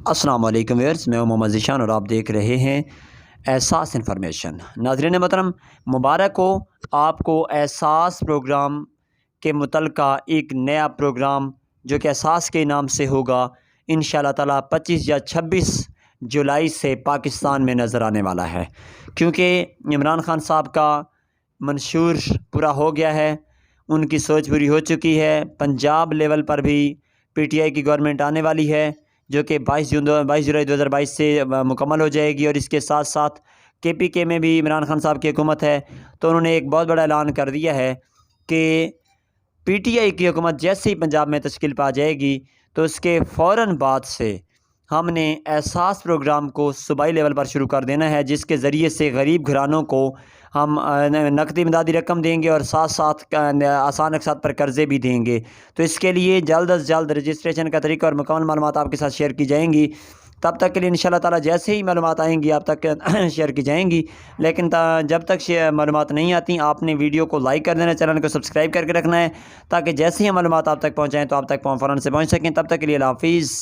السلام علیکم ویئرس، میں ہوں محمد ذیشان اور آپ دیکھ رہے ہیں احساس انفارمیشن۔ ناظرین محترم، مبارک ہو آپ کو احساس پروگرام کے متعلقہ ایک نیا پروگرام جو کہ احساس کے نام سے ہوگا انشاءاللہ تعالیٰ 25 یا 26 جولائی سے پاکستان میں نظر آنے والا ہے، کیونکہ عمران خان صاحب کا منشور پورا ہو گیا ہے، ان کی سوچ پوری ہو چکی ہے۔ پنجاب لیول پر بھی پی ٹی آئی کی گورنمنٹ آنے والی ہے جو کہ 22 جولائی 2022 سے مکمل ہو جائے گی، اور اس کے ساتھ ساتھ کے پی کے میں بھی عمران خان صاحب کی حکومت ہے۔ تو انہوں نے ایک بہت بڑا اعلان کر دیا ہے کہ پی ٹی آئی کی حکومت جیسے ہی پنجاب میں تشکیل پا جائے گی تو اس کے فوراً بعد سے ہم نے احساس پروگرام کو صوبائی لیول پر شروع کر دینا ہے، جس کے ذریعے سے غریب گھرانوں کو ہم نقدی امدادی رقم دیں گے اور ساتھ ساتھ آسان اقساط پر قرضے بھی دیں گے۔ تو اس کے لیے جلد از جلد رجسٹریشن کا طریقہ اور مکمل معلومات آپ کے ساتھ شیئر کی جائیں گی۔ تب تک کے لیے انشاءاللہ تعالیٰ جیسے ہی معلومات آئیں گی آپ تک شیئر کی جائیں گی، لیکن جب تک معلومات نہیں آتی آپ نے ویڈیو کو لائک کر دینا، چینل کو سبسکرائب کر کے رکھنا ہے، تاکہ جیسے ہی معلومات آپ تک پہنچائیں تو آپ تک فوراً سے پہنچ سکیں۔ تب تک کے لیے اللہ حافظ۔